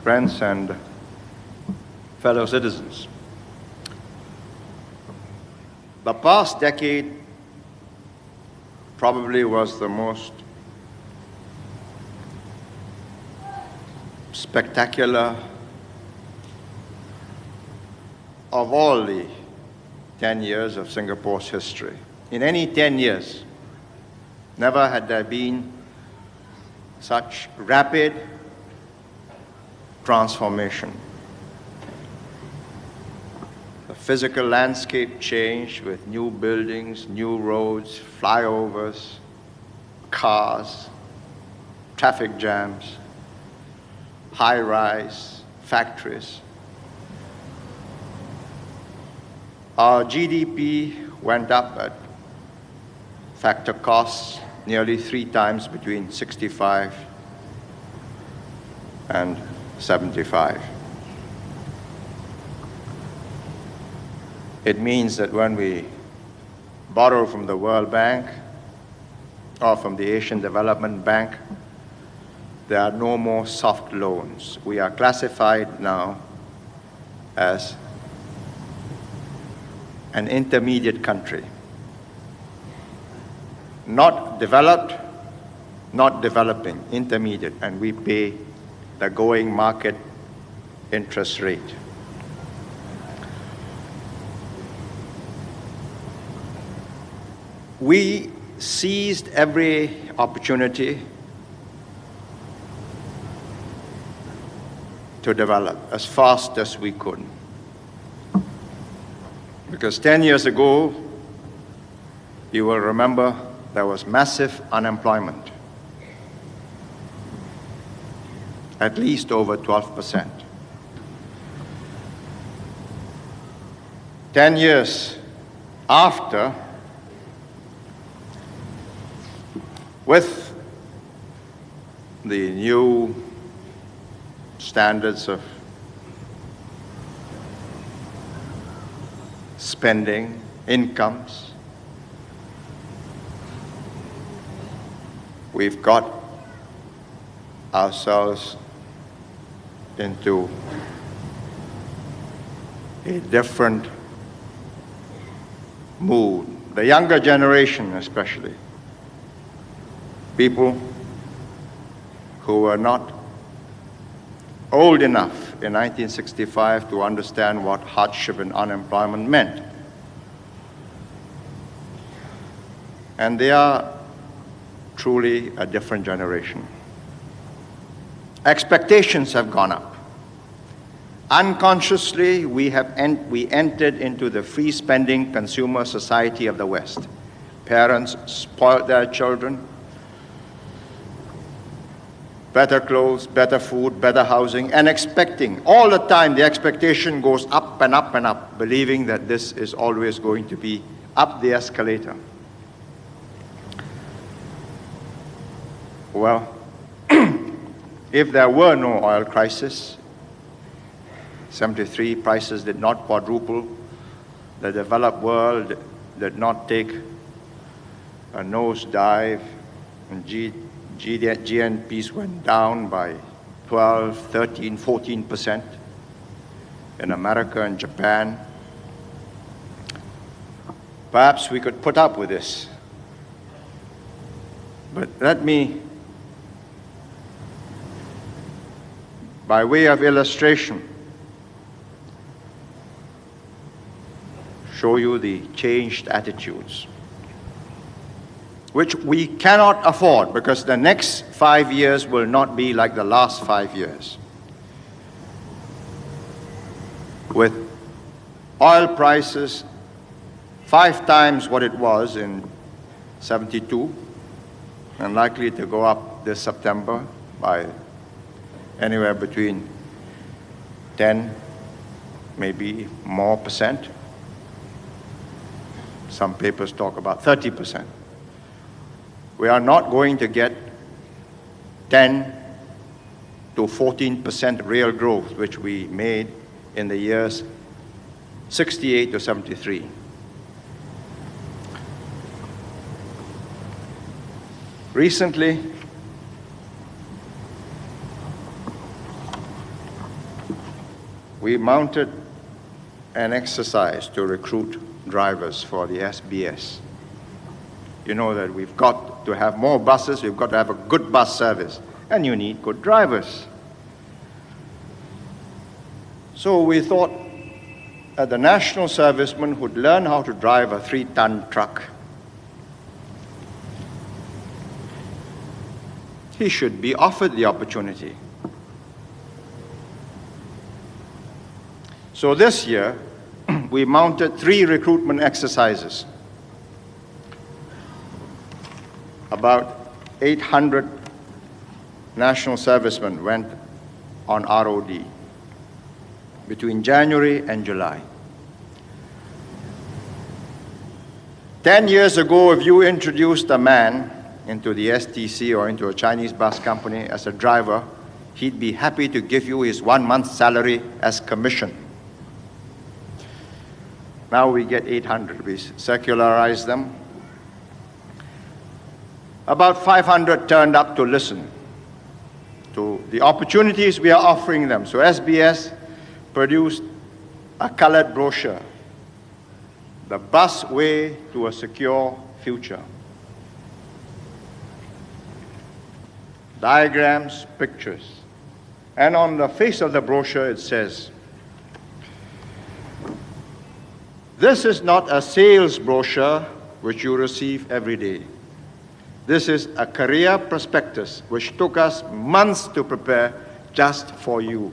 friends and fellow citizens. The past decade probably was the most spectacular of all the 10 years of Singapore's history. In any 10 years, never had there been such rapid transformation. The physical landscape changed with new buildings, new roads, flyovers, cars, traffic jams, high-rise factories. Our GDP went up at factor costs nearly 3 times between 65 and 75. It means that when we borrow from the World Bank or from the Asian Development Bank, there are no more soft loans. We are classified now as an intermediate country. Not developed, not developing, intermediate, and we pay the going market interest rate. We seized every opportunity to develop as fast as we could. Because 10 years ago, you will remember there was massive unemployment, at least over 12%. 10 years after, with the new standards of spending, incomes, we've got ourselves into a different mood. The younger generation especially, people who were not old enough in 1965 to understand what hardship and unemployment meant. And they are truly a different generation. Expectations have gone up. Unconsciously, we entered into the free spending consumer society of the West. Parents spoiled their children. Better clothes, better food, better housing, and expecting. All the time, the expectation goes up and up and up, believing that this is always going to be up the escalator. Well, if there were no oil crisis, 73 prices did not quadruple, the developed world did not take a nosedive, and GNPs went down by 12, 13, 14% in America and Japan. Perhaps we could put up with this. But let me, by way of illustration, show you the changed attitudes, which we cannot afford because the next 5 years will not be like the last 5 years. With oil prices 5 times what it was in 72 and likely to go up this September by anywhere between 10, maybe more percent. Some papers talk about 30%. We are not going to get 10 to 14% real growth, which we made in the years 68 to 73. Recently, we mounted an exercise to recruit drivers for the SBS. You know that we've got to have more buses, we've got to have a good bus service, and you need good drivers. So we thought that the national serviceman who'd learn how to drive a 3-ton truck, he should be offered the opportunity. So this year, we mounted 3 recruitment exercises. About 800 national servicemen went on ROD between January and July. 10 years ago, if you introduced a man into the STC or into a Chinese bus company as a driver, he'd be happy to give you his 1 month's salary as commission. Now we get 800. We circularize them. About 500 turned up to listen to the opportunities we are offering them. So SBS produced a colored brochure, The Bus Way to a Secure Future. Diagrams, pictures. And on the face of the brochure it says, "This is not a sales brochure which you receive every day. This is a career prospectus which took us months to prepare just for you."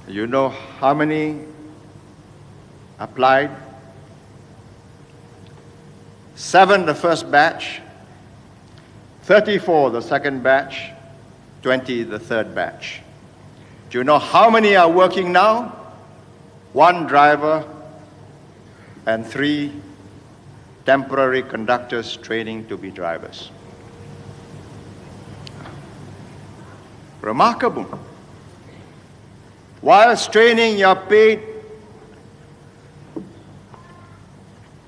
You know how many applied? 7 the first batch, 34 the second batch, 20 the third batch. Do you know how many are working now? 1 driver and 3 temporary conductors training to be drivers. Remarkable. Whilst training, you're paid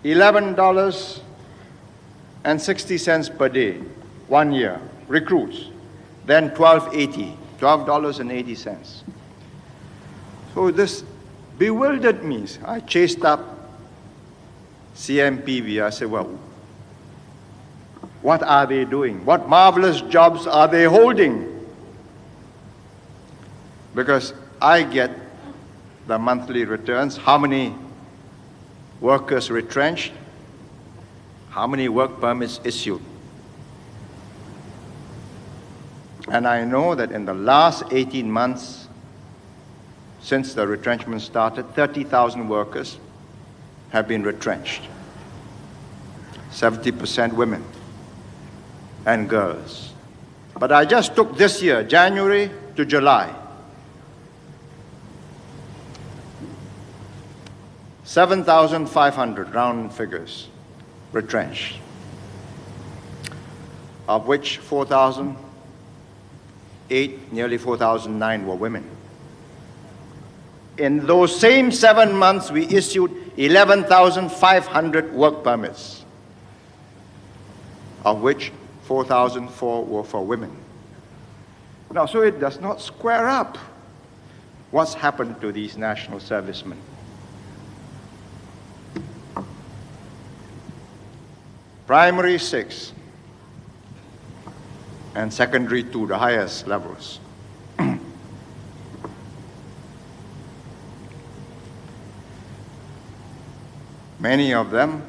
$11.60 per day, 1 year, recruits. Then $12.80. So this bewildered me. I chased up CMPB. I said, well, what are they doing? What marvelous jobs are they holding? Because I get the monthly returns, how many workers retrenched, how many work permits issued. And I know that in the last 18 months, since the retrenchment started, 30,000 workers have been retrenched. 70% women and girls. But I just took this year, January to July, 7,500 round figures retrenched, of which 4,008, nearly 4,009 were women. In those same 7 months, we issued 11,500 work permits, of which 4,004 were for women. Now, so it does not square up. What's happened to these national servicemen? Primary 6 and secondary 2, the highest levels. Many of them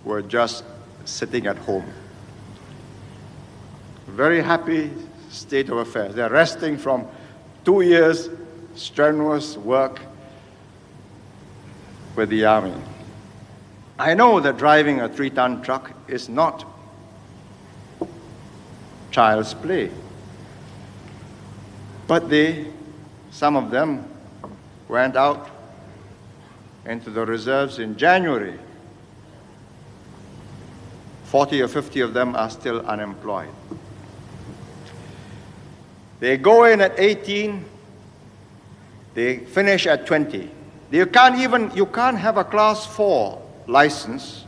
were just sitting at home. Very happy state of affairs. They're resting from 2 years strenuous work with the Army. I know that driving a 3-ton truck is not child's play. But some of them went out into the reserves in January. 40 or 50 of them are still unemployed. They go in at 18, they finish at 20. You can't have a class 4 license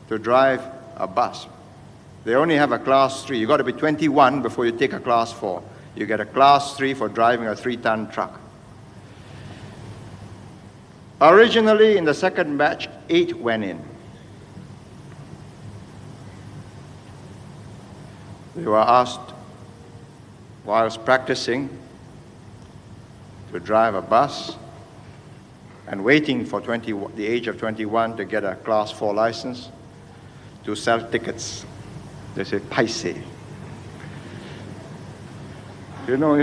to drive a bus. They only have a class 3. You've got to be 21 before you take a class 4. You get a Class 3 for driving a 3-ton truck. Originally, in the second batch, 8 went in. They were asked, whilst practicing, to drive a bus and waiting for the age of 21 to get a Class 4 license, to sell tickets. They say, paise. You know,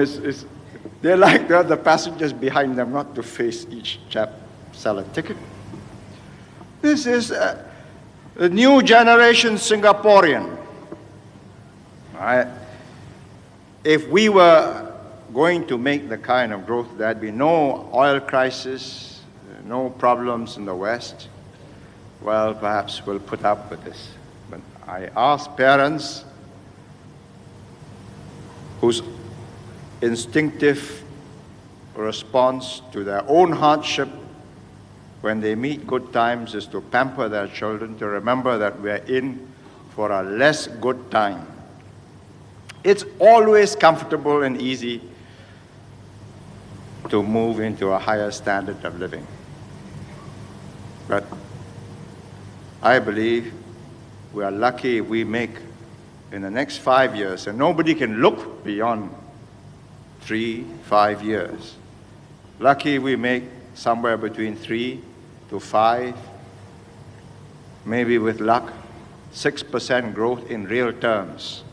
they like the passengers behind them not to face each chap sell a ticket. This is a new generation Singaporean. If we were going to make the kind of growth, there'd be no oil crisis, no problems in the West, well, perhaps we'll put up with this. But I ask parents whose instinctive response to their own hardship when they meet good times is to pamper their children, to remember that we're in for a less good time. It's always comfortable and easy to move into a higher standard of living. But I believe we are lucky if we make, in the next 5 years, and nobody can look beyond 3-5 years. Lucky we make somewhere between 3 to 5, maybe with luck, 6% growth in real terms.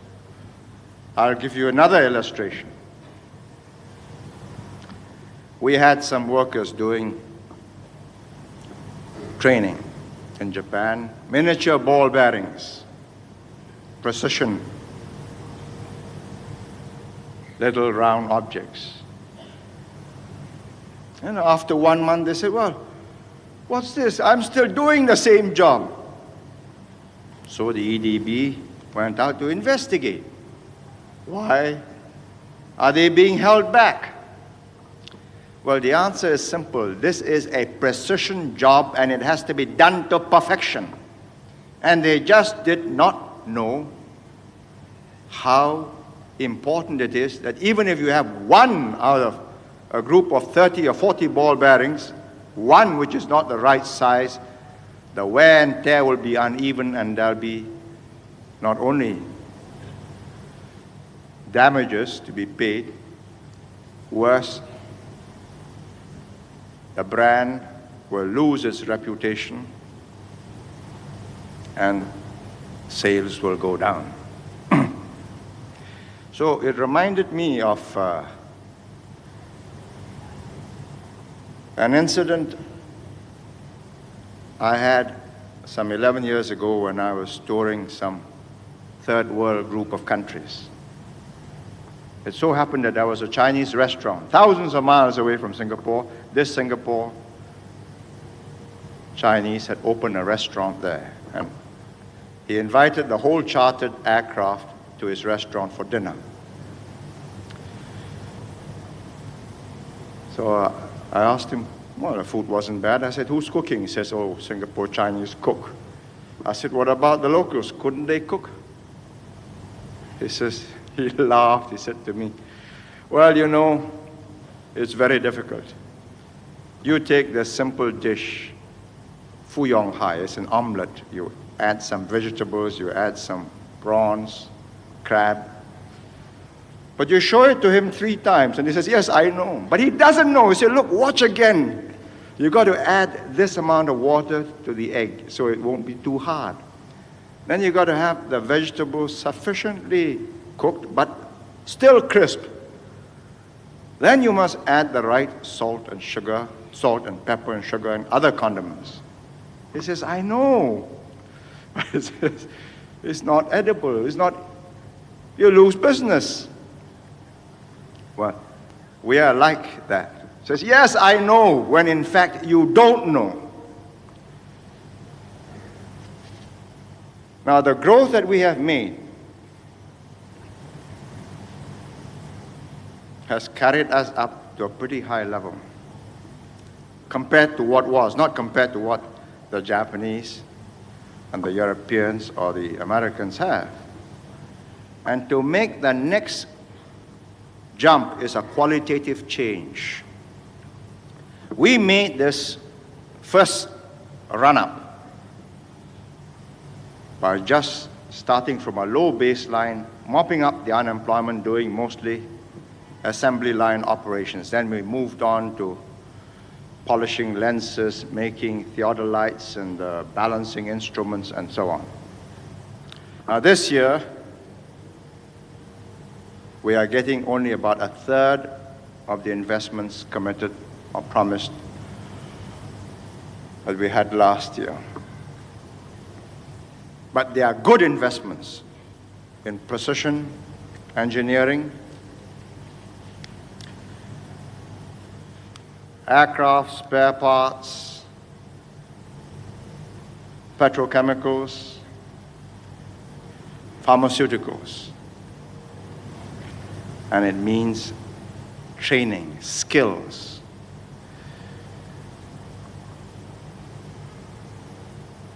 I'll give you another illustration. We had some workers doing training in Japan, miniature ball bearings, precision, little round objects. And after 1 month, they said, well, what's this? I'm still doing the same job. So the EDB went out to investigate. Why are they being held back? Well, the answer is simple. This is a precision job, and it has to be done to perfection. And they just did not know how important it is that even if you have one out of a group of 30 or 40 ball bearings, one which is not the right size, the wear and tear will be uneven, and there'll be not only damages to be paid, worse, the brand will lose its reputation and sales will go down. So it reminded me of an incident I had some 11 years ago when I was touring some third world group of countries. It so happened that there was a Chinese restaurant thousands of miles away from Singapore. This Singapore Chinese had opened a restaurant there, and he invited the whole chartered aircraft to his restaurant for dinner. So I asked him, well, the food wasn't bad. I said, who's cooking? He says, oh, Singapore Chinese cook. I said, what about the locals? Couldn't they cook? He says, he laughed. He said to me, well, you know, it's very difficult. You take the simple dish, Fu Yong Hai, it's an omelette. You add some vegetables, you add some prawns, crab. But you show it to him 3 times, and he says, yes, I know. But he doesn't know. He said, look, watch again. You got to add this amount of water to the egg so it won't be too hard. Then you got to have the vegetables sufficiently cooked, but still crisp. Then you must add the right salt and sugar, salt and pepper and sugar and other condiments. He says, I know. It's not edible. It's not, you lose business. Well, we are like that. Says, yes, I know, when in fact you don't know. Now, the growth that we have made has carried us up to a pretty high level compared to what was, not compared to what the Japanese and the Europeans or the Americans have. And to make the next jump is a qualitative change. We made this first run-up by just starting from a low baseline, mopping up the unemployment, doing mostly assembly line operations. Then we moved on to polishing lenses, making theodolites and balancing instruments, and so on. Now this year, we are getting only about a third of the investments committed or promised that we had last year. But they are good investments in precision engineering, aircraft spare parts, petrochemicals, pharmaceuticals. And it means training, skills.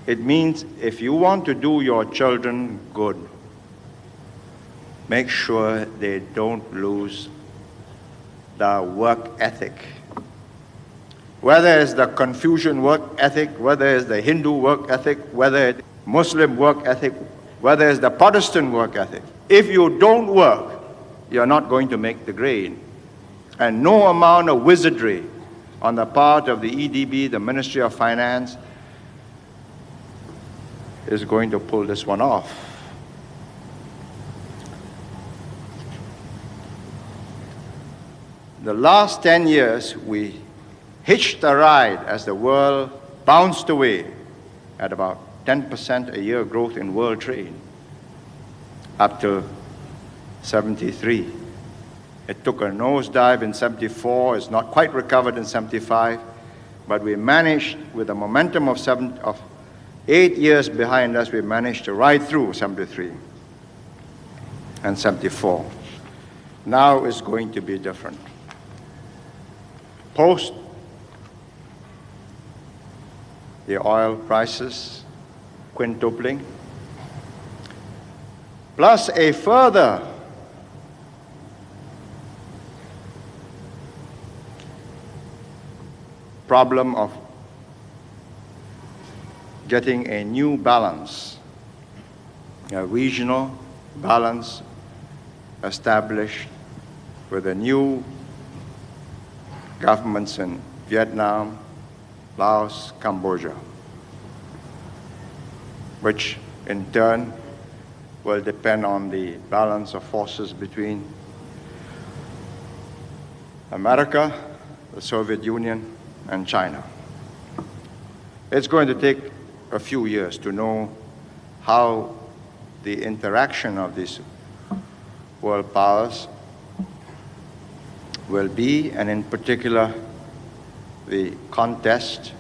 It means if you want to do your children good, make sure they don't lose the work ethic. Whether it's the Confucian work ethic, whether it's the Hindu work ethic, whether it's Muslim work ethic, whether it's the Protestant work ethic. If you don't work, you're not going to make the grade. And no amount of wizardry on the part of the EDB, the Ministry of Finance, is going to pull this one off. The last 10 years, we hitched a ride as the world bounced away at about 10% a year growth in world trade up to 73. It took a nosedive in 74. It's not quite recovered in 75, but we managed, with the momentum of 8 years behind us, we managed to ride through 73 and 74. Now it's going to be different. Post the oil prices quintupling, plus a further problem of getting a new balance, a regional balance established with the new governments in Vietnam, Laos, Cambodia, which in turn will depend on the balance of forces between America, the Soviet Union, and China. It's going to take a few years to know how the interaction of these world powers will be, and in particular, the contest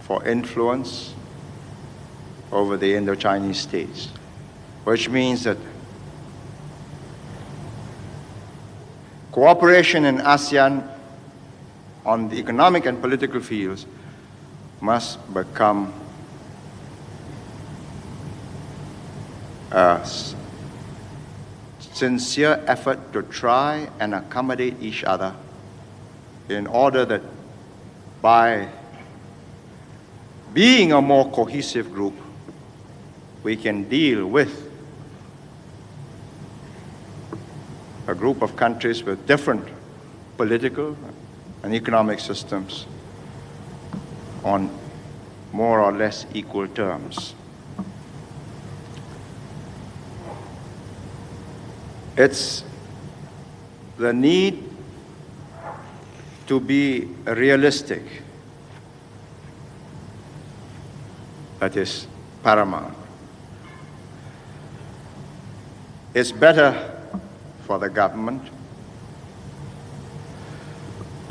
for influence over the Indo-Chinese states, which means that cooperation in ASEAN on the economic and political fields must become a sincere effort to try and accommodate each other in order that by being a more cohesive group, we can deal with a group of countries with different political and economic systems on more or less equal terms. It's the need to be realistic that is paramount. It's better for the government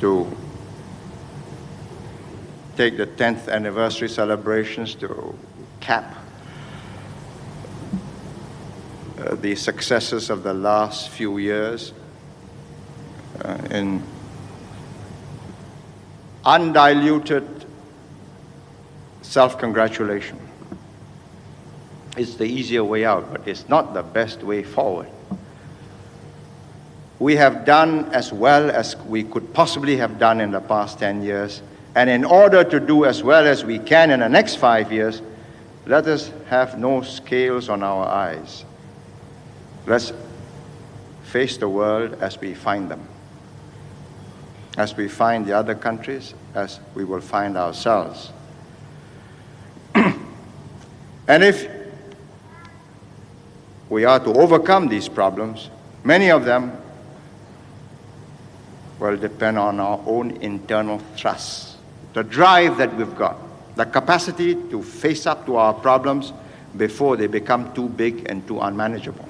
to take the 10th anniversary celebrations to cap the successes of the last few years in undiluted self-congratulation. It's the easier way out, but it's not the best way forward. we have done as well as we could possibly have done in the past 10 years. And in order to do as well as we can in the next 5 years, let us have no scales on our eyes. Let's face the world as we find them, as we find the other countries, as we will find ourselves. And if we are to overcome these problems, many of them will depend on our own internal thrust, the drive that we've got, the capacity to face up to our problems before they become too big and too unmanageable.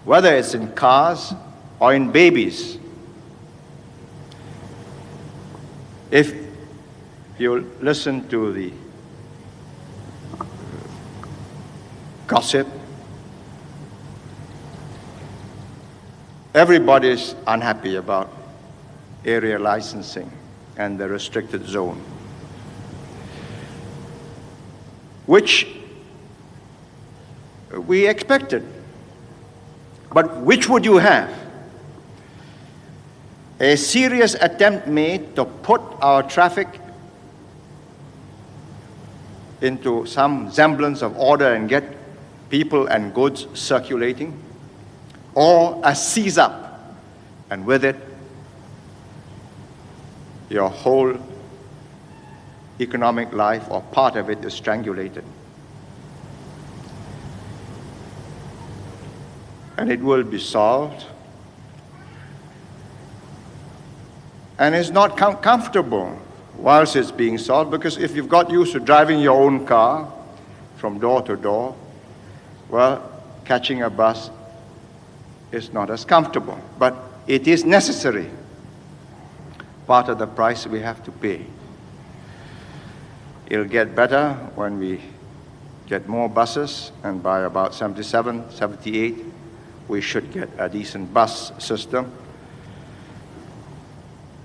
Whether it's in cars or in babies. If you listen to the gossip, everybody's unhappy about area licensing and the restricted zone, which we expected. But which would you have? A serious attempt made to put our traffic into some semblance of order and get people and goods circulating, or a seize up, and with it, your whole economic life or part of it is strangulated. And it will be solved. And it's not comfortable whilst it's being solved, because if you've got used to driving your own car from door to door, well, catching a bus is not as comfortable, but it is necessary. Part of the price we have to pay. It'll get better when we get more buses, and by about 77, 78, we should get a decent bus system.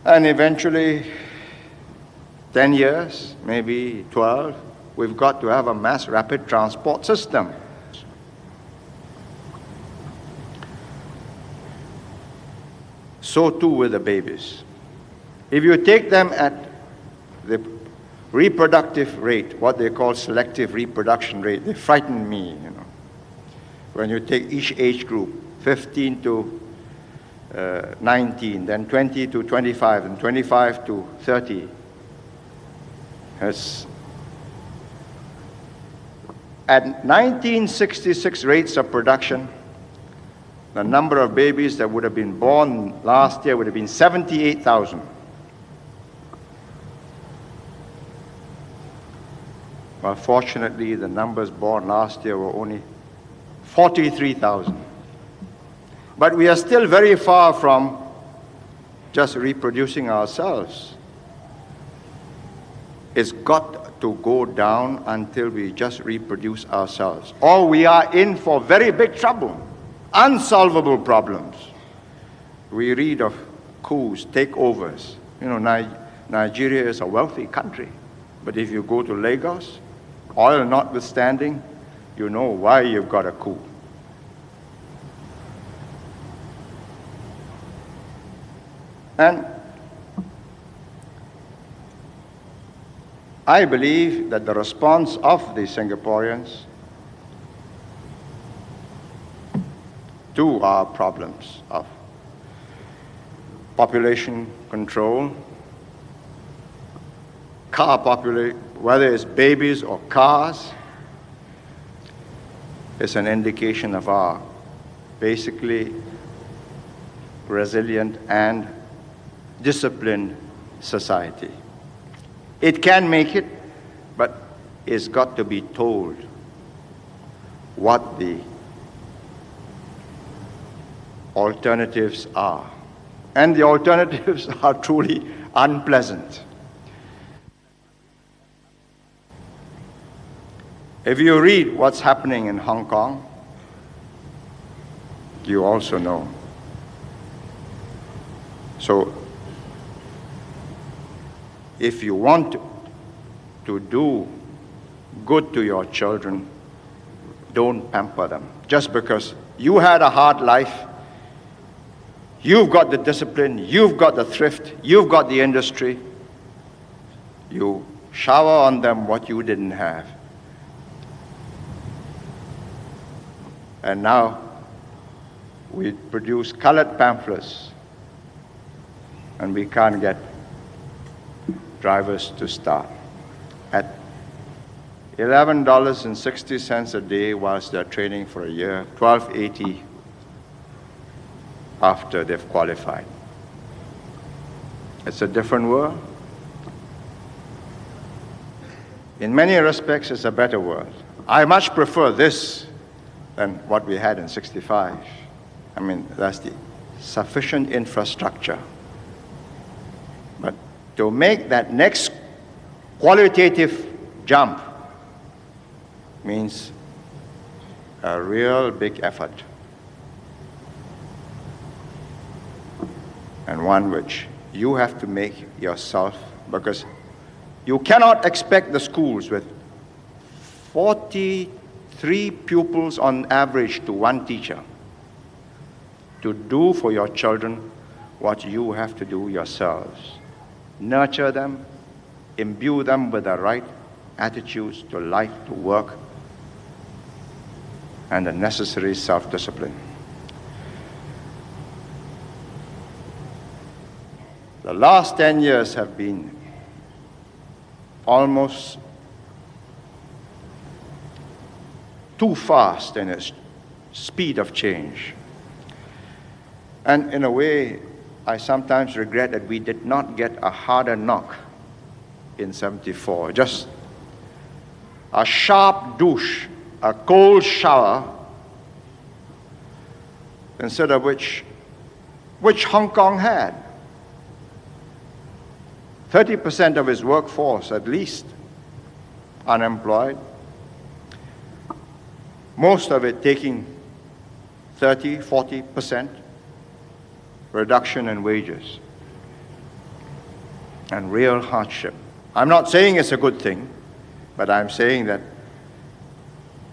And eventually, 10 years, maybe 12, we've got to have a mass rapid transport system. So too with the babies. If you take them at the reproductive rate, what they call selective reproduction rate, they frighten me, you know. When you take each age group, 15 to 19, then 20 to 25, and 25 to 30. At 1966 rates of production, the number of babies that would have been born last year would have been 78,000. Well, fortunately, the numbers born last year were only 43,000. But we are still very far from just reproducing ourselves. It's got to go down until we just reproduce ourselves, or we are in for very big trouble, unsolvable problems. We read of coups, takeovers. You know, Nigeria is a wealthy country, but if you go to Lagos, oil notwithstanding, you know why you've got a coup. And I believe that the response of the Singaporeans to our problems of population control, car population, whether it's babies or cars, is an indication of our basically resilient and disciplined society. It can make it, but it's got to be told what the alternatives are. And the alternatives are truly unpleasant. If you read what's happening in Hong Kong, you also know. So, if you want to do good to your children, don't pamper them. Just because you had a hard life, You've got the discipline, you've got the thrift, you've got the industry. You shower on them what you didn't have. And now we produce colored pamphlets and we can't get drivers to start. At $11.60 a day whilst they're training for a year, $12.80 after they've qualified. It's a different world. In many respects, it's a better world. I much prefer this than what we had in '65. I mean, that's the sufficient infrastructure. But to make that next qualitative jump means a real big effort. And one which you have to make yourself, because you cannot expect the schools with 43 pupils on average to one teacher to do for your children what you have to do yourselves. Nurture them, imbue them with the right attitudes to life, to work, and the necessary self-discipline. The last 10 years have been almost too fast in its speed of change. And in a way, I sometimes regret that we did not get a harder knock in '74. Just a sharp douche, a cold shower, instead of which Hong Kong had. 30% of its workforce, at least, unemployed. Most of it taking 30, 40% reduction in wages and real hardship. I'm not saying it's a good thing, but I'm saying that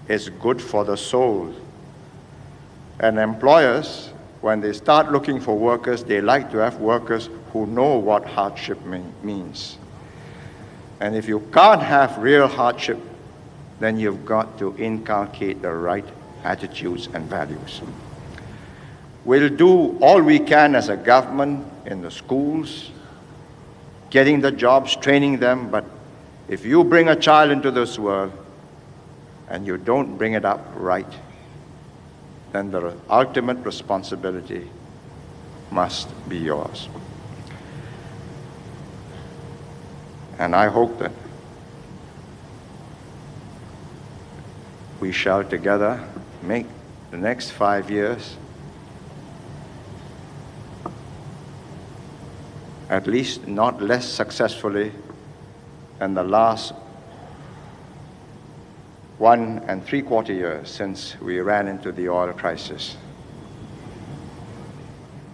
it's good for the soul. And employers, when they start looking for workers, they like to have workers who know what hardship means. And if you can't have real hardship, then you've got to inculcate the right attitudes and values. We'll do all we can as a government in the schools, getting the jobs, training them, but if you bring a child into this world and you don't bring it up right, then the ultimate responsibility must be yours. And I hope that we shall together make the next 5 years at least not less successfully than the last 1 3/4 years since we ran into the oil crisis.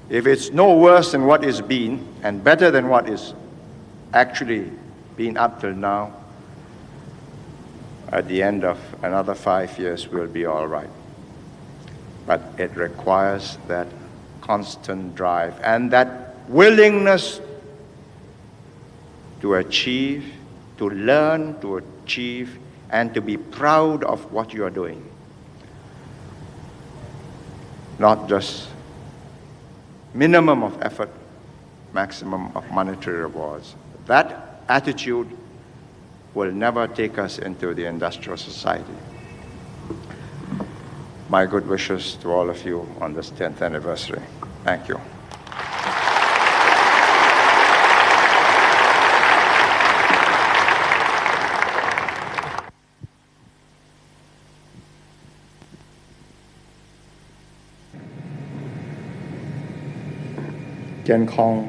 If it's no worse than what it's been and better than what is actually been up till now, at the end of another 5 years we'll be all right. But it requires that constant drive and that willingness to achieve, to learn, to achieve, and to be proud of what you are doing. Not just minimum of effort, maximum of monetary rewards. That attitude will never take us into the industrial society. My good wishes to all of you on this 10th anniversary. Thank you.健康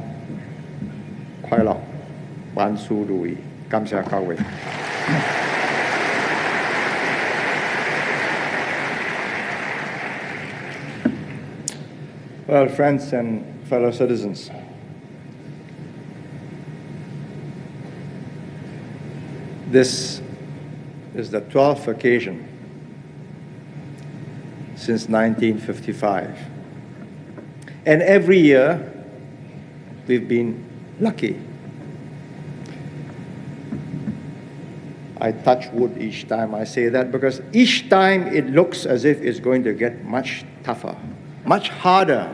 快樂萬事如意，感謝各位。Well, friends and fellow citizens, this is the 12th occasion since 1955 And every year, we've been lucky. I touch wood each time I say that because each time it looks as if it's going to get much tougher, much harder.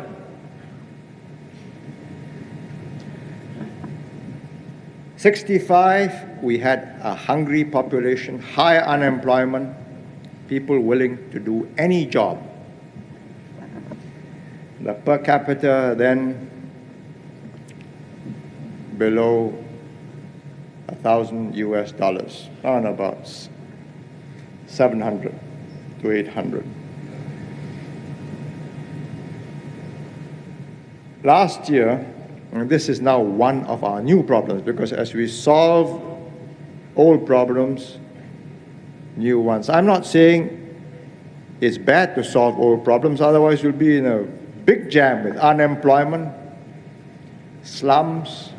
'65, we had a hungry population, high unemployment, people willing to do any job. The per capita then below $1,000 US, on about 700 to 800. Last year, and this is now one of our new problems, because as we solve old problems, new ones. I'm not saying it's bad to solve old problems, otherwise we'll be in a big jam with unemployment, slums,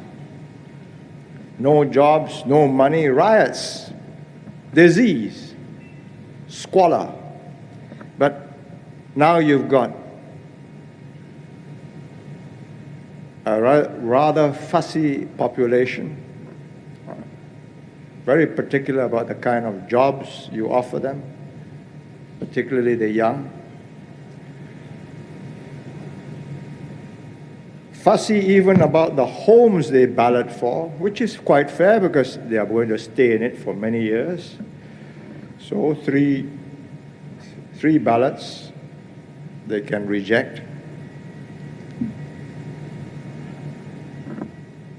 no jobs, no money, riots, disease, squalor. But now you've got a rather fussy population, very particular about the kind of jobs you offer them, particularly the young. Fussy even about the homes they ballot for, which is quite fair because they are going to stay in it for many years. So three ballots they can reject.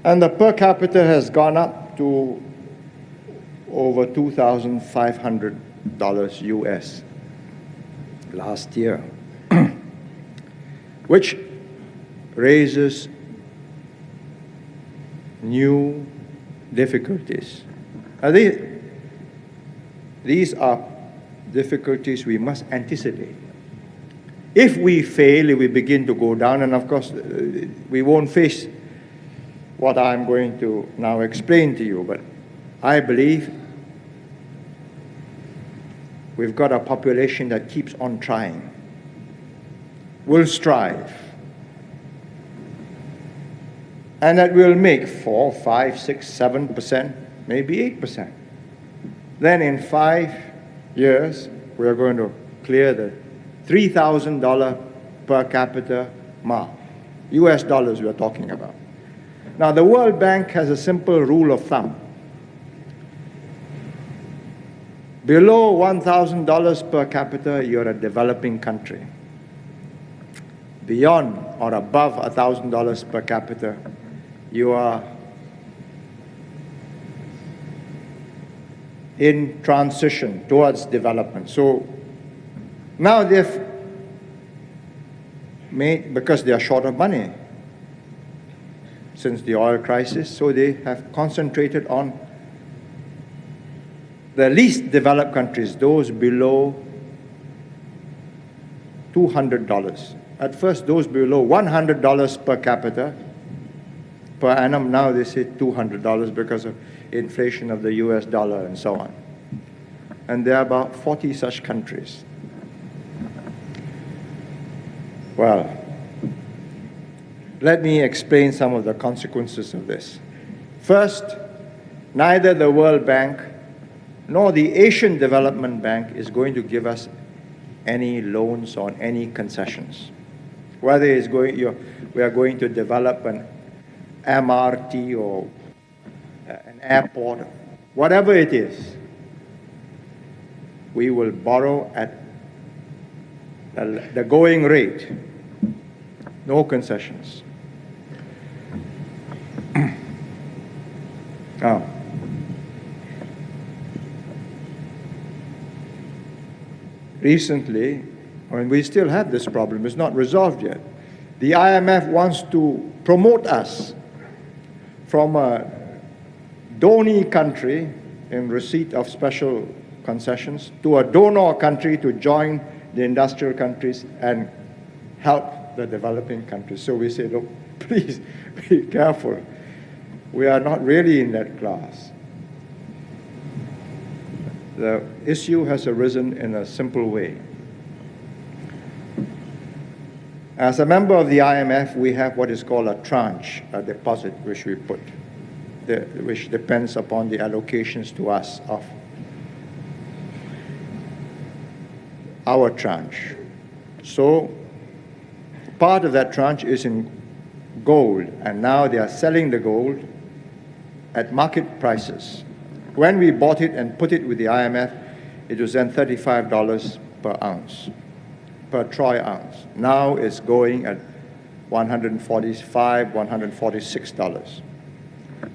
And the per capita has gone up to over $2,500 US last year, which raises new difficulties. These are difficulties we must anticipate. If we fail, if we begin to go down, and of course we won't face what I'm going to now explain to you, but I believe we've got a population that keeps on trying, will strive, and that will make 4, 5, 6, 7%, maybe 8%. Then in 5 years, we're going to clear the $3,000 per capita mark, US dollars we're talking about. Now, the World Bank has a simple rule of thumb. Below $1,000 per capita, you're a developing country. Beyond or above $1,000 per capita, you are in transition towards development. So now they've made, because they are short of money since the oil crisis, so they have concentrated on the least developed countries, those below $200. At first, those below $100 per capita, per annum, now they say $200 because of inflation of the US dollar and so on. And there are about 40 such countries. Well, let me explain some of the consequences of this. First, neither the World Bank nor the Asian Development Bank is going to give us any loans or any concessions. Whether it's we are going to develop an MRT or an airport, whatever it is, we will borrow at the going rate, no concessions. Now, recently, when we still have this problem, it's not resolved yet, the IMF wants to promote us from a donee country in receipt of special concessions to a donor country to join the industrial countries and help the developing countries. So we say, look, please be careful. We are not really in that class. The issue has arisen in a simple way. As a member of the IMF, we have what is called a tranche, a deposit, which we put, which depends upon the allocations to us of our tranche. So part of that tranche is in gold, and now they are selling the gold at market prices. When we bought it and put it with the IMF, it was then $35 per ounce, per troy ounce. Now it's going at $145, $146.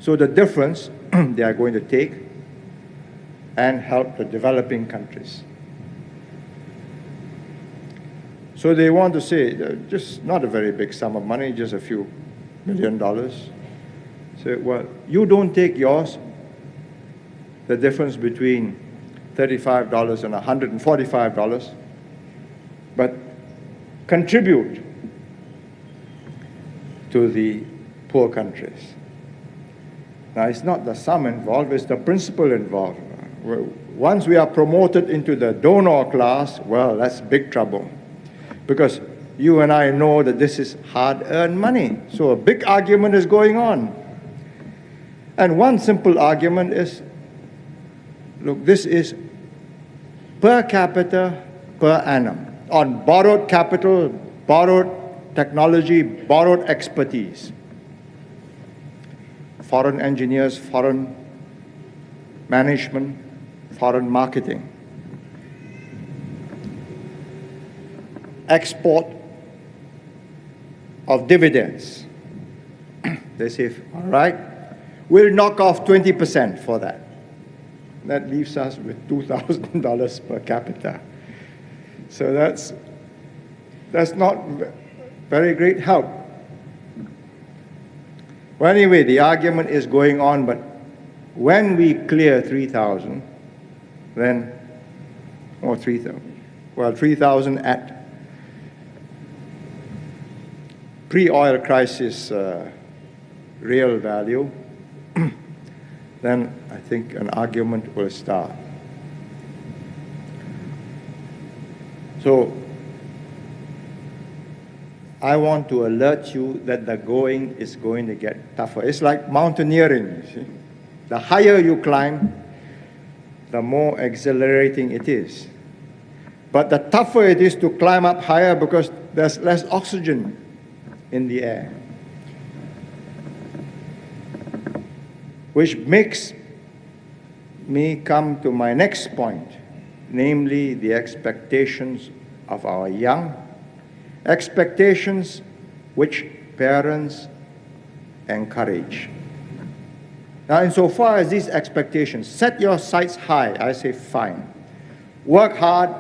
So the difference they are going to take and help the developing countries. So they want to say, just not a very big sum of money, just a few $1 million. Say, well, you don't take yours, the difference between $35 and $145, but contribute to the poor countries. Now, it's not the sum involved, it's the principle involved. Once we are promoted into the donor class, well, that's big trouble. Because you and I know that this is hard-earned money. So a big argument is going on. And one simple argument is, look, this is per capita per annum on borrowed capital, borrowed technology, borrowed expertise. Foreign engineers, foreign management, foreign marketing. Export of dividends. They say, all right, we'll knock off 20% for that. That leaves us with $2,000 per capita. So that's not very great help. Well, anyway, the argument is going on, but when we clear 3,000, then, or 3,000, well, 3,000 at pre-oil crisis real value, then I think an argument will start. So I want to alert you that the going is going to get tougher. It's like mountaineering, you see. The higher you climb, the more exhilarating it is. But the tougher it is to climb up higher because there's less oxygen in the air. Which makes me come to my next point, namely the expectations of our young, expectations which parents encourage. Now, insofar as these expectations, set your sights high, I say fine. Work hard,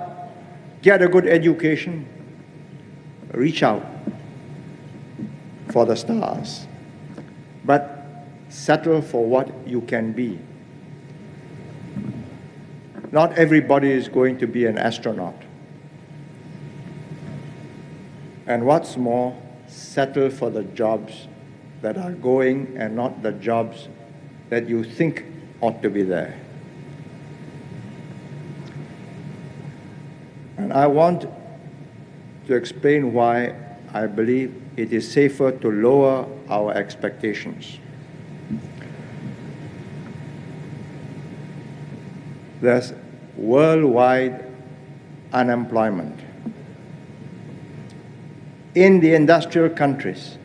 get a good education, reach out for the stars. But settle for what you can be. Not everybody is going to be an astronaut. And what's more, settle for the jobs that are going and not the jobs that you think ought to be there. And I want to explain why I believe it is safer to lower our expectations. There's worldwide unemployment. In the industrial countries,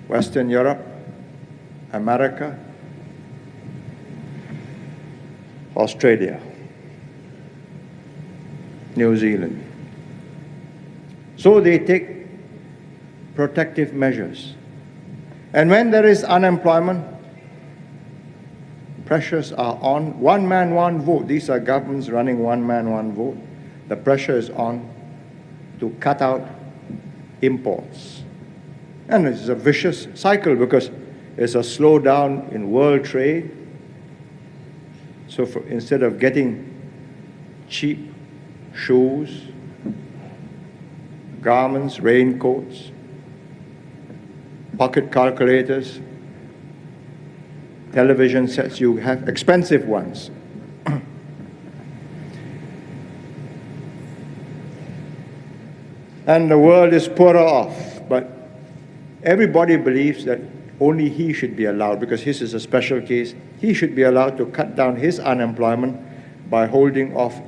Western Europe, America, Australia, New Zealand. So they take protective measures. And when there is unemployment, pressures are on. One man, one vote. These are governments running one man, one vote. The pressure is on to cut out imports. And it's a vicious cycle because it's a slowdown in world trade. So instead of getting cheap shoes, garments, raincoats, pocket calculators, television sets, you have expensive ones. and the world is poorer off. But everybody believes that only he should be allowed, because his is a special case, he should be allowed to cut down his unemployment by holding off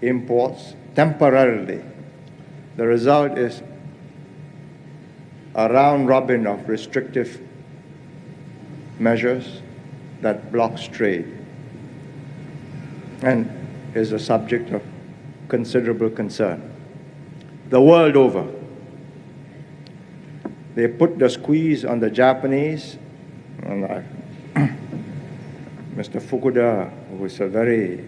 imports temporarily. The result is a round robin of restrictive measures that blocks trade and is a subject of considerable concern. The world over, they put the squeeze on the Japanese, and Mr. Fukuda, who is a very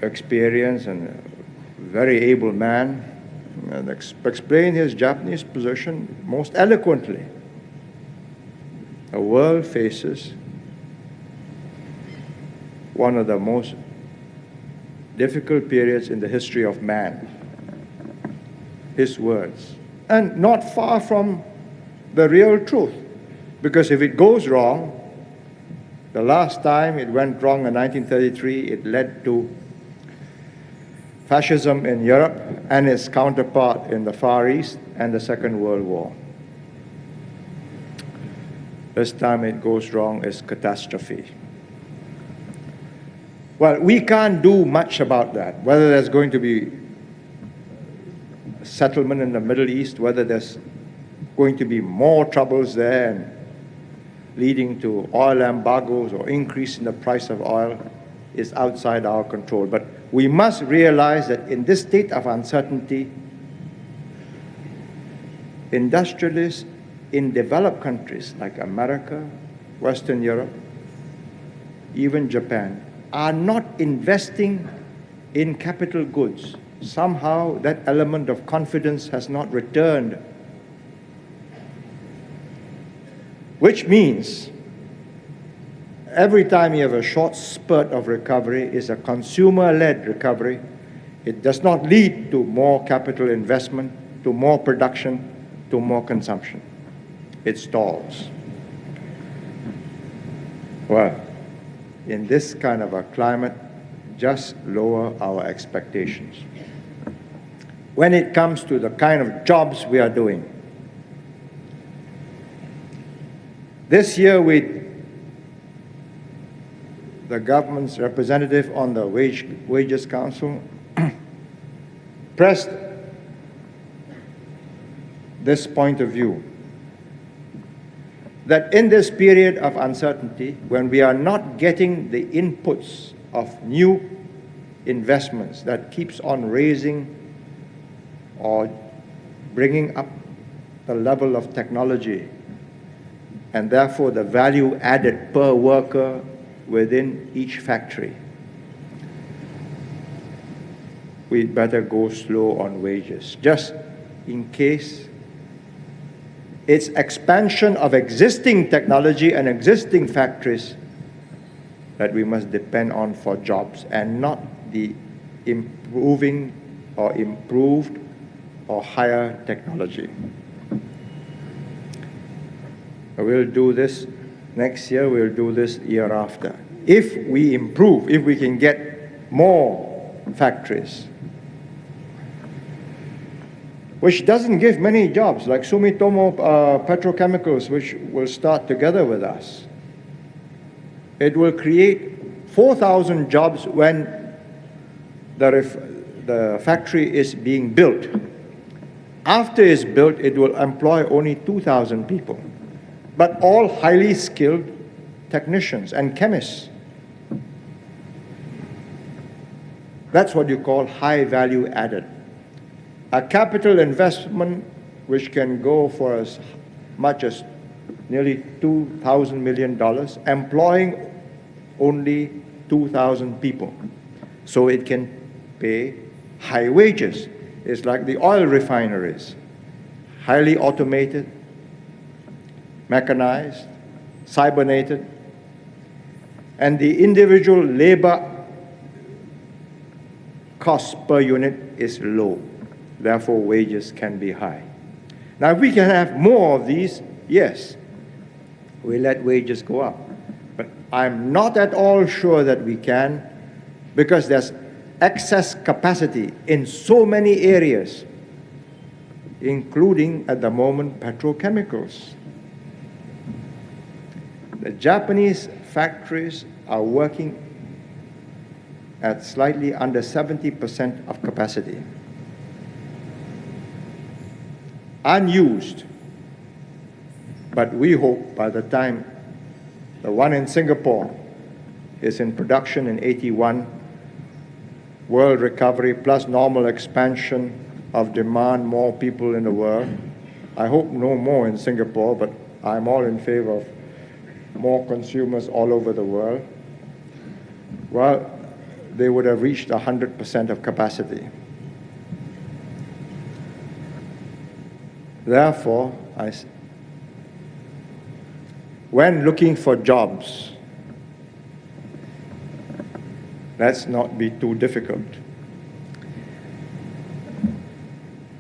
experienced and very able man, and explained his Japanese position most eloquently. The world faces one of the most difficult periods in the history of man. His words. And not far from the real truth. Because if it goes wrong, the last time it went wrong in 1933, it led to fascism in Europe and its counterpart in the Far East and the Second World War. This time it goes wrong, it's catastrophe. Well, we can't do much about that, whether there's going to be a settlement in the Middle East, whether there's going to be more troubles there and leading to oil embargoes or increase in the price of oil is outside our control. But we must realize that in this state of uncertainty, industrialists in developed countries like America, Western Europe, even Japan, are not investing in capital goods. Somehow that element of confidence has not returned, which means every time you have a short spurt of recovery is a consumer-led recovery. It does not lead to more capital investment, to more production, to more consumption. It stalls. Well, in this kind of a climate, just lower our expectations. When it comes to the kind of jobs we are doing, this year the government's representative on the Wages Council pressed this point of view, that in this period of uncertainty, when we are not getting the inputs of new investments that keeps on raising or bringing up the level of technology, and therefore the value added per worker within each factory, we'd better go slow on wages, just in case it's expansion of existing technology and existing factories that we must depend on for jobs, and not the improving or improved or higher technology. We'll do this next year, we'll do this year after. If we improve, if we can get more factories, which doesn't give many jobs, like Sumitomo Petrochemicals, which will start together with us. It will create 4,000 jobs when the factory is being built. After it's built, it will employ only 2,000 people, but all highly skilled technicians and chemists. That's what you call high value added. A capital investment which can go for as much as nearly $2,000 million, employing only 2,000 people. So it can pay high wages. It's like the oil refineries, highly automated, mechanized, cybernated, and the individual labor cost per unit is low. Therefore, wages can be high. Now, if we can have more of these, yes, we let wages go up. But I'm not at all sure that we can, because there's excess capacity in so many areas, including, at the moment, petrochemicals. The Japanese factories are working at slightly under 70% of capacity. Unused, but we hope by the time the one in Singapore is in production in 81, world recovery plus normal expansion of demand, more people in the world. I hope no more in Singapore, but I'm all in favor of more consumers all over the world. Well, they would have reached 100% of capacity. Therefore, when looking for jobs, let's not be too difficult.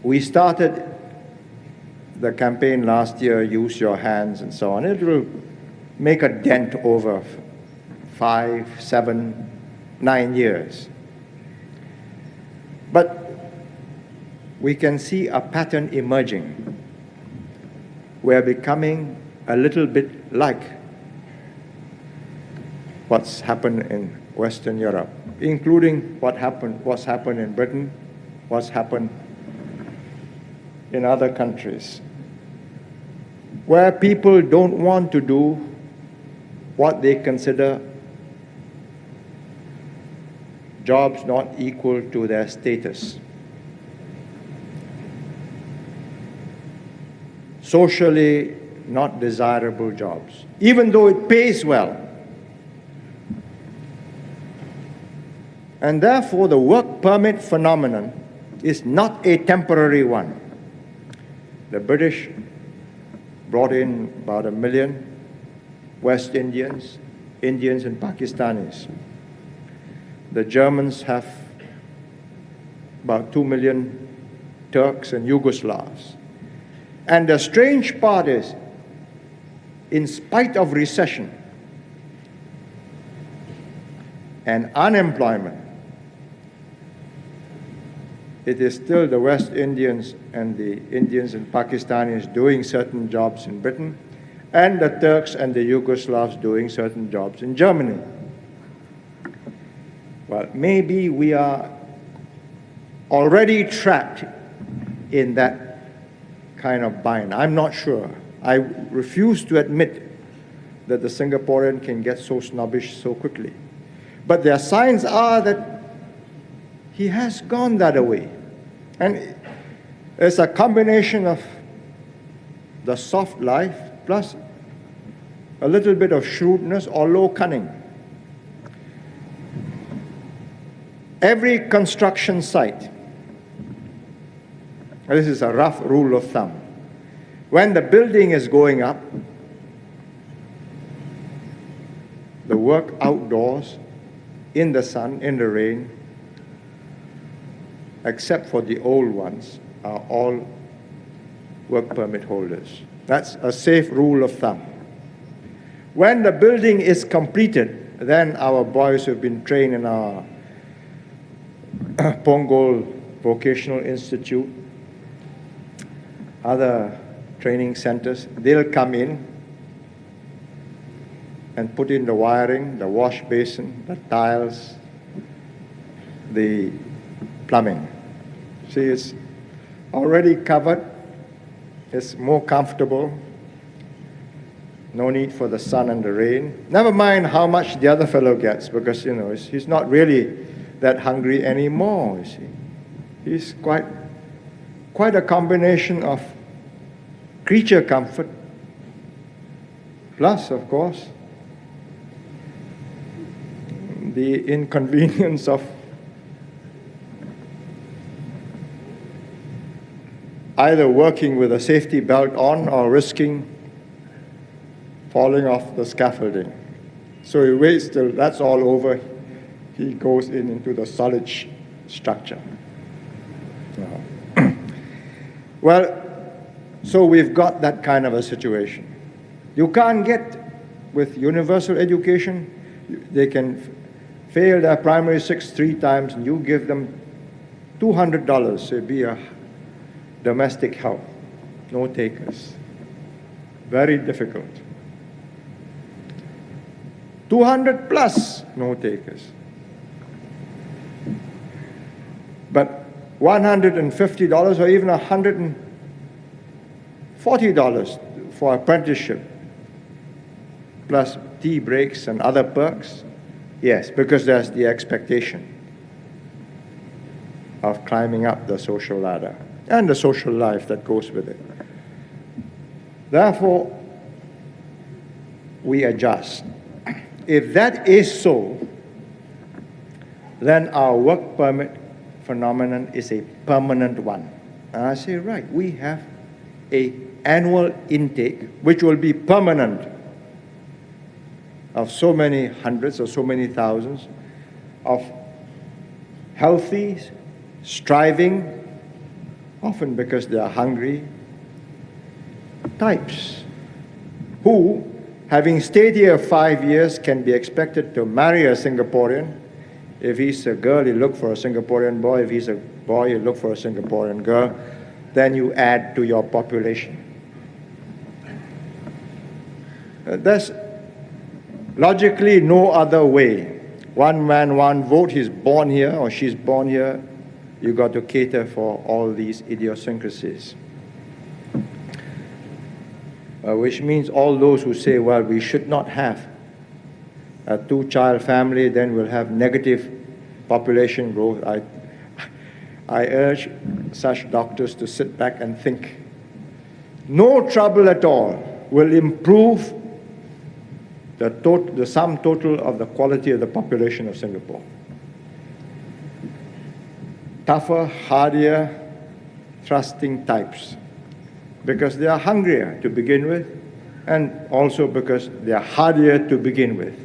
We started the campaign last year, Use Your Hands and so on. It will make a dent over 5, 7, 9 years. But we can see a pattern emerging. We're becoming a little bit like what's happened in Western Europe, including what's happened in Britain, what's happened in other countries, where people don't want to do what they consider jobs not equal to their status. Socially not desirable jobs, even though it pays well. And therefore, the work permit phenomenon is not a temporary one. The British brought in about 1 million West Indians, Indians and Pakistanis. The Germans have about 2 million Turks and Yugoslavs. And the strange part is, in spite of recession and unemployment, it is still the West Indians and the Indians and Pakistanis doing certain jobs in Britain, and the Turks and the Yugoslavs doing certain jobs in Germany. Well, maybe we are already trapped in that kind of bind. I'm not sure. I refuse to admit that the Singaporean can get so snobbish so quickly. But their signs are that he has gone that way. And it's a combination of the soft life plus a little bit of shrewdness or low cunning. Every construction site, this is a rough rule of thumb, when the building is going up, the work outdoors, in the sun, in the rain, except for the old ones, are all work permit holders. That's a safe rule of thumb. When the building is completed, then our boys who have been trained in our Punggol Vocational Institute, other training centers, they'll come in and put in the wiring, the wash basin, the tiles, the plumbing. See, it's already covered, it's more comfortable, no need for the sun and the rain. Never mind how much the other fellow gets, because, you know, he's not really that hungry anymore, you see. He's quite a combination of creature comfort, plus, of course, the inconvenience of either working with a safety belt on or risking falling off the scaffolding. So he waits till that's all over. He goes into the solid structure. Well, so we've got that kind of a situation. You can't get, with universal education, they can fail their primary six 3 times, and you give them $200, say, be a domestic help. No takers. Very difficult. 200 plus, no takers. But $150 or even $140 for apprenticeship, plus tea breaks and other perks, yes, because there's the expectation of climbing up the social ladder and the social life that goes with it. Therefore, we adjust. If that is so, then our work permit phenomenon is a permanent one. And I say, right, we have an annual intake which will be permanent of so many hundreds or so many thousands of healthy, striving, often because they are hungry, types who, having stayed here 5 years, can be expected to marry a Singaporean. If he's a girl, you look for a Singaporean boy. If he's a boy, you look for a Singaporean girl. Then you add to your population. There's logically no other way. One man, one vote. He's born here or she's born here. You've got to cater for all these idiosyncrasies. Which means all those who say, well, we should not have a two-child family, then we'll have negative population growth. I urge such doctors to sit back and think. No trouble at all will improve the sum total of the quality of the population of Singapore. Tougher, hardier, thrusting types, because they are hungrier to begin with, and also because they are hardier to begin with.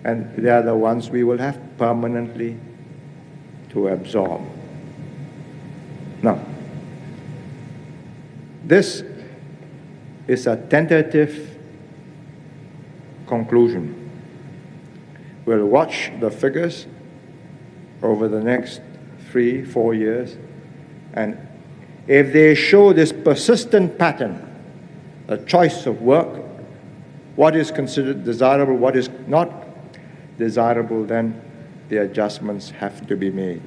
And they are the ones we will have permanently to absorb. Now, this is a tentative conclusion. We'll watch the figures over the next 3-4 years, and if they show this persistent pattern, a choice of work, what is considered desirable, what is not desirable, then the adjustments have to be made.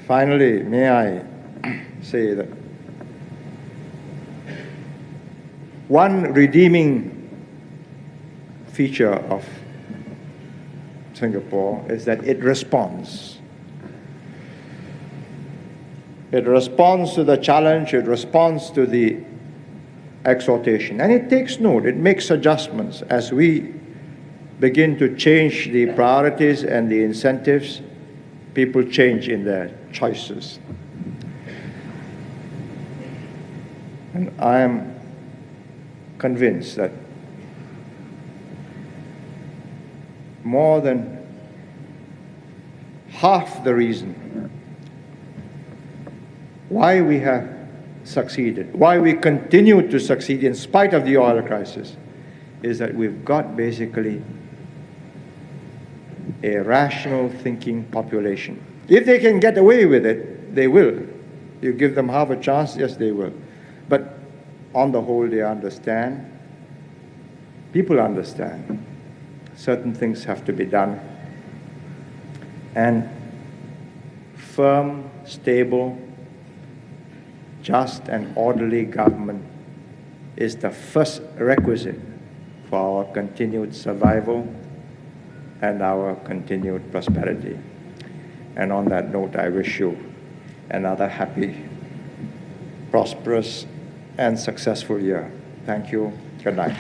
Finally, may I say that one redeeming feature of Singapore is that it responds. It responds to the challenge, it responds to the exhortation, and it takes note, it makes adjustments as we begin to change the priorities and the incentives. People change in their choices. And I am convinced that more than half the reason why we have succeeded, why we continue to succeed in spite of the oil crisis, is that we've got basically a rational thinking population. If they can get away with it, they will. You give them half a chance, yes, they will. But on the whole, they understand. People understand. Certain things have to be done. And firm, stable, just and orderly government is the first requisite for our continued survival and our continued prosperity. And on that note, I wish you another happy, prosperous, and successful year. Thank you. Good night.